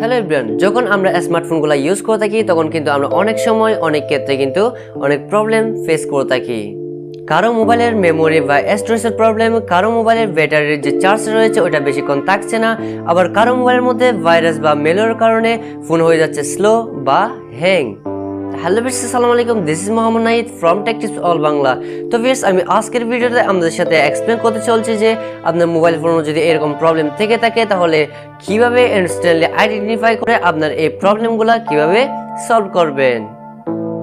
Hello everyone, যখন আমরা স্মার্টফোনগুলো use করে থাকি তখন কিন্তু আমরা অনেক সময় অনেক ক্ষেত্রে কিন্তু অনেক প্রবলেম ফেস করে থাকি। কারো মোবাইলের মেমোরি বা স্টোরেজের প্রবলেম, কারো মোবাইলের ব্যাটারির যে চার্জ রয়েছে ওটা বেশিক্ষণ থাকছে না, আবার কারো মোবাইলের মধ্যে ভাইরাস বা মেলের কারণে ফোন হয়ে যাচ্ছে স্লো বা হ্যাং। হ্যালো ভিউয়ার্স, আসসালামু আলাইকুম, this is Mohammad Nahid from take tips all Bangla. তো ভিউয়ার্স, আমি আজকের ভিডিওতে আপনাদের সাথে এক্সপ্লেন করতে চলছি যে আপনার মোবাইল ফোনে যদি এরকম প্রবলেম থেকে থাকে তাহলে কিভাবে ইনস্ট্যান্টলি আইডেন্টিফাই করে আপনার এই প্রবলেমগুলো কিভাবে সলভ করবেন।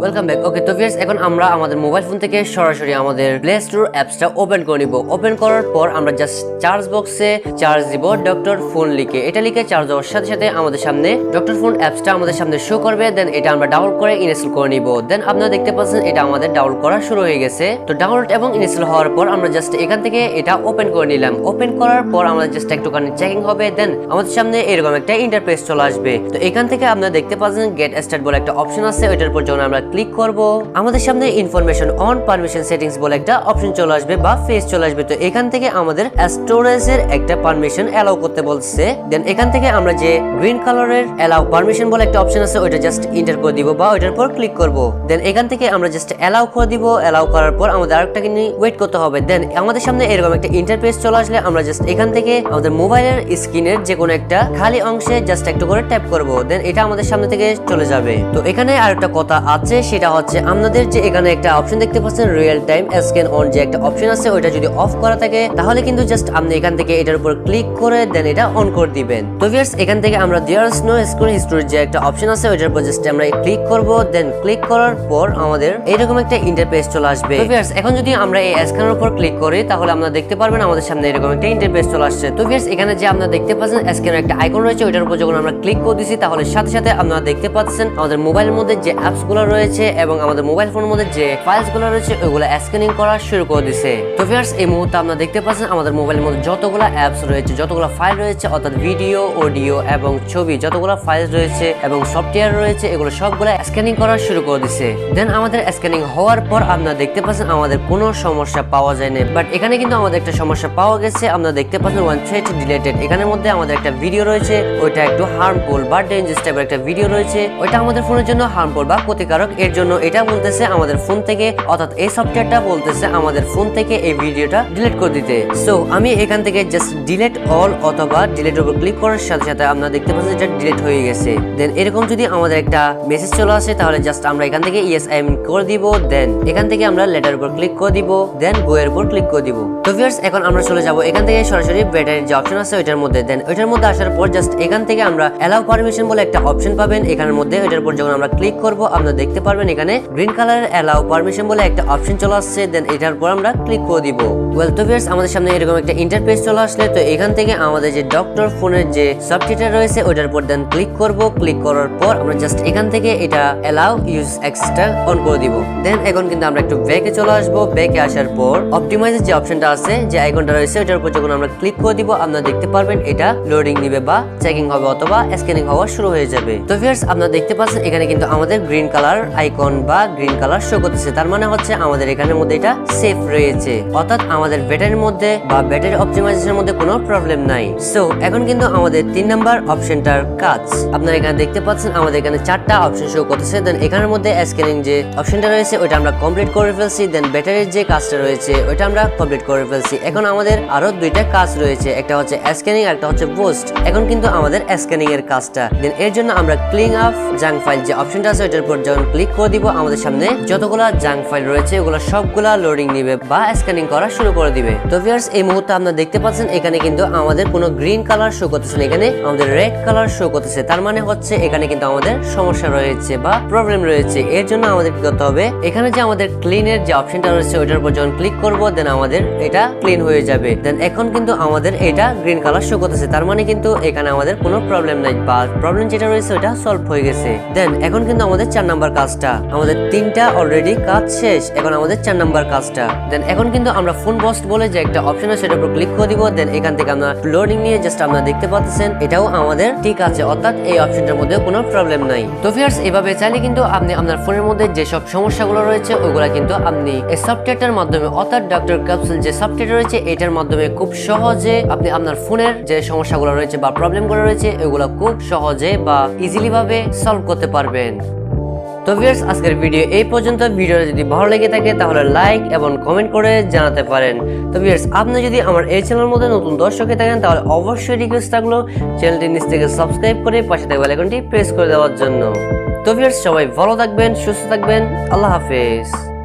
Welcome back. ওকে, তো ভিউয়ার্স, এখন আমরা আমাদের মোবাইল ফোন থেকে সরাসরি আমাদের প্লে স্টোর অ্যাপসটা ওপেন করে নিব। ওপেন করার পর আমরা জাস্ট চার্জ বক্সে চার্জ দিব ডক্টর ফোন লিখে। এটা লিখে চার্জ দেওয়ার সাথে সাথে আমাদের সামনে ডক্টর ফোন অ্যাপসটা আমাদের সামনে শো করবে। দেন এটা আমরা ডাউনলোড করে ইনস্টল করে নিব। দেন আপনারা দেখতে পাচ্ছেন এটা আমাদের ডাউনলোড করা শুরু হয়ে গেছে। তো ডাউনলোড এবং ইনস্টল হওয়ার পর আমরা জাস্ট এখান থেকে এটা ওপেন করে নিলাম। ওপেন করার পর আমাদের জাস্ট একটুখানি চেকিং হবে। দেন আমাদের সামনে এরকম একটা ইন্টারফেস চলে আসবে। তো এখান থেকে আপনারা দেখতে পাচ্ছেন গেট স্টার্ট বলে একটা অপশন আছে। ওইটার উপর যখন আমরা ক্লিক করব আমাদের সামনে ইনফরমেশন অন পারমিশন সেটিংস বলে একটা অপশন চলে আসবে বা ফেস চলে আসবে। তো এখান থেকে আমাদের স্টোরেজের একটা পারমিশন অ্যালাউ করতে বলছে। দেন এখান থেকে আমরা যে গ্রিন কালারের অ্যালাউ পারমিশন বলে একটা অপশন আছে ওইটা জাস্ট এন্টার করে দিব বা ওইটার উপর ক্লিক করব। দেন এখান থেকে আমরা জাস্ট অ্যালাউ করে দিব। অ্যালাউ করার পর আমাদের আরেকটা কিন্তু ওয়েট করতে হবে। দেন আমাদের সামনে এরকম একটা ইন্টারফেস চলে আসলে আমরা জাস্ট এখান থেকে আমাদের মোবাইলের স্ক্রিনের যে কোনো একটা খালি অংশে জাস্ট একটু করে ট্যাপ করব। দেন এটা আমাদের সামনে থেকে চলে যাবে। তো এখানে আরেকটা কথা আছে, সেটা হচ্ছে আপনাদের যে এখানে একটা অপশন দেখতে পাচ্ছেন রিয়েল টাইম স্ক্যান অন যে একটা অপশন আছে ওইটা যদি অফ করা থাকে তাহলে কিন্তু জাস্ট আপনি এখান থেকে এটার উপর ক্লিক করে দেন এটা অন করে দিবেন। তো ভিউয়ার্স, এখান থেকে আমরা there is no screen history যে একটা অপশন আছে ওইটার উপর জাস্ট আমরা ক্লিক করব। দেন ক্লিক করার পর আমাদের এরকম একটা ইন্টারফেস চলে আসবে। তো ভিউয়ার্স, এখন যদি আমরা এই স্ক্যানের উপর ক্লিক করি তাহলে আপনারা দেখতে পারবেন আমাদের সামনে এরকম একটা ইন্টারফেস চলে আসছে। তো ভিউয়ার্স, এখানে যে আপনারা দেখতে পাচ্ছেন স্ক্যানের একটা আইকন রয়েছে ওইটার উপর যখন আমরা ক্লিক করে দিছি তাহলে সাথে সাথে আপনারা দেখতে পাচ্ছেন আমাদের মোবাইলের মধ্যে যে অ্যাপস গুলো রয়েছে এবং আমাদের মোবাইল ফোনের মধ্যে যে ফাইলস গুলো রয়েছে ওইগুলো স্ক্যানিং করা শুরু করে দিয়েছে। তো ভিউয়ার্স, এই মুহূর্তে আপনারা দেখতে পাচ্ছেন আমাদের মোবাইলের মধ্যে যতগুলো অ্যাপস রয়েছে, যতগুলো ফাইল রয়েছে, অর্থাৎ ভিডিও, অডিও এবং ছবি যতগুলো ফাইল রয়েছে এবং সফটওয়্যার রয়েছে এগুলো সবগুলো স্ক্যানিং করা শুরু করে দিয়েছে। দেন আমাদের স্ক্যানিং হওয়ার পর আপনারা দেখতে পাচ্ছেন আমাদের কোনো সমস্যা পাওয়া যায়নি, বাট এখানে কিন্তু আমাদের একটা সমস্যা পাওয়া গেছে। আপনারা দেখতে পাচ্ছেন ওয়ান থ্রেড ডিলেটেড। এখানের মধ্যে আমাদের একটা ভিডিও রয়েছে ওইটা একটু হার্মফুল বা ডেঞ্জারাস টাইপের একটা ভিডিও রয়েছে, ওইটা আমাদের ফোনের জন্য হার্মফুল বা ক্ষতিকারক। এর জন্য এটা বলতেছে আমাদের ফোন থেকে, অর্থাৎ এই সফটওয়্যারটা বলতেছে আমাদের ফোন থেকে এই ভিডিওটা ডিলিট করে দিতে। সো আমি এখান থেকে জাস্ট ডিলিট অল অথবা ডিলিট উপর ক্লিক করার সাথে সাথে আপনারা দেখতে পাচ্ছেন এটা ডিলিট হয়ে গেছে। দেন এরকম যদি আমাদের একটা মেসেজ চলে আসে তাহলে জাস্ট আমরা এখান থেকে ইয়েস আই এম করে দিব। দেন এখান থেকে আমরা লেটার উপর ক্লিক করে দিব। দেন গো এর উপর ক্লিক করে দিব। তো ভিউয়ার্স, এখন আমরা চলে যাব এখান থেকে সরাসরি ব্যাটারির যে অপশন আছে ওইটার মধ্যে। দেন ওইটার মধ্যে আসার পর জাস্ট এখান থেকে আমরা অ্যালাউ পারমিশন বলে একটা অপশন পাবেন এখানের মধ্যে। ওইটার উপর যখন আমরা ক্লিক করব আপনারা দেখতে পারবেন এখানে গ্রিন কালারের অ্যালাউ পারমিশন বলে একটা অপশন চলে আসছে। দেন এটার উপর আমরা ক্লিক করে দিব। ওয়েল, তো ভিউয়ার্স, আমাদের সামনে এরকম একটা ইন্টারফেস চলে আসলে তো এখান থেকে আমাদের যে ডক্টর ফোনের যে সফটওয়্যার রয়েছে ওইটার উপর দেন ক্লিক করব। ক্লিক করার পর আমরা জাস্ট এখান থেকে এটা অ্যালাউ ইউজ অ্যাক্সেসটা অন করে দিব। দেন এখন কিন্তু আমরা একটু ব্যাকে চলে আসবো। ব্যাকে আসার পর অপটিমাইজের যে অপশনটা আছে, যে আইকনটা রয়েছে ওইটার উপর যখন আমরা ক্লিক করে দিব আপনারা দেখতে পারবেন এটা লোডিং নিবে বা চেকিং হবে অথবা স্ক্যানিং হওয়া শুরু হয়ে যাবে। তো ভিউয়ার্স, আপনারা দেখতে পাচ্ছেন এখানে কিন্তু আমাদের গ্রিন কালার আইকন বা গ্রিন কালার শো করতেছে। তার মানে হচ্ছে আমাদের এখানের মধ্যে এটা সেফ রয়েছে, অর্থাৎ আমাদের ব্যাটারির মধ্যে বা ব্যাটারি অপটিমাইজেশনের মধ্যে কোনো প্রবলেম নাই। সো এখন কিন্তু আমাদের 3 নাম্বার অপশনটার কাজ আপনারা এখানে দেখতে পাচ্ছেন আমাদের এখানে 4টা অপশন শো করতেছে। দেন এখানের মধ্যে স্ক্যানিং যে অপশনটা রয়েছে ওইটা আমরা কমপ্লিট করে ফেলছি। দেন ব্যাটারির যে কাজটা রয়েছে ওইটা আমরা কমপ্লিট করে ফেলছি। এখন আমাদের আরো 2টা কাজ রয়েছে, একটা হচ্ছে স্ক্যানিং আর একটা হচ্ছে বুস্ট। এখন কিন্তু আমাদের স্ক্যানিং এর কাজটা, দেন এর জন্য আমরা ক্লিন আপ জাঙ্ক ফাইল যে অপশনটা আছে ওইটার উপর যখন ক্লিক করে দিব আমাদের সামনে যতগুলা জাঙ্ক ফাইল রয়েছে ওগুলো সবগুলা লোডিং নিবে বা স্ক্যানিং করা শুরু করে দিবে। তো ভিউয়ার্স, এই মুহূর্তে আপনারা দেখতে পাচ্ছেন এখানে কিন্তু আমাদের কোনো গ্রিন কালার শো করতেছে না, এখানে আমাদের রেড কালার শো করতেছে। তার মানে হচ্ছে এখানে কিন্তু আমাদের সমস্যা রয়েছে বা প্রবলেম রয়েছে। এর জন্য আমাদের কি করতে হবে, এখানে যে আমাদের ক্লিনের যে অপশনটা রয়েছে ওইটার উপর যখন ক্লিক করব দেন আমাদের এটা ক্লিন হয়ে যাবে। দেন এখন কিন্তু আমাদের এটা গ্রিন কালার শো করতেছে, তার মানে কিন্তু এখানে আমাদের কোনো প্রবলেম নাই বা প্রবলেম যেটা রয়েছে ওটা সলভ হয়ে গেছে। দেন এখন কিন্তু আমাদের 4 নাম্বার কাজ কাজটা, আমাদের 3টা অলরেডি কাজ শেষ, এখন আমাদের 4 নাম্বার কাজটা। দেন এখন কিন্তু আমরা ফোন বস্ট বলে যে একটা অপশন আছে সেটার উপর ক্লিক করে দিব। দেন এখান থেকে আমরা লোডিং নিয়ে জাস্ট আমরা দেখতে পাচ্ছেন এটাও আমাদের ঠিক আছে, অর্থাৎ এই অপশনটার মধ্যে কোনো প্রবলেম নাই। তো ভিউয়ার্স, এভাবে চাইলে কিন্তু আপনি আপনার ফোনের মধ্যে যে সব সমস্যাগুলো রয়েছে ওইগুলা কিন্তু আপনি এই সফটওয়্যারটার মাধ্যমে, অর্থাৎ ডক্টর ক্যাপসুল যে সফটওয়্যার রয়েছে এটার মাধ্যমে খুব সহজে আপনি আপনার ফোনের যে সমস্যাগুলো রয়েছে বা প্রবলেমগুলো রয়েছে এগুলো খুব সহজে বা ইজিলি ভাবে সলভ করতে পারবেন। তো ভিউয়ার্স, আজকের ভিডিও এই পর্যন্ত। ভিডিওটা যদি ভালো লেগে থাকে তাহলে লাইক এবং কমেন্ট করে জানাতে পারেন। তো ভিউয়ার্স, আপনি যদি আমার এই চ্যানেলের মধ্যে নতুন দর্শক হয়ে থাকেন তাহলে অবশ্যই রিকোয়েস্ট থাকলো চ্যানেলটি নিচ থেকে সাবস্ক্রাইব করে পাশে থাকা বেল আইকনটি প্রেস করে দেওয়ার জন্য। তো ভিউয়ার্স, সবাই ভালো থাকবেন, সুস্থ থাকবেন, আল্লাহ হাফেজ।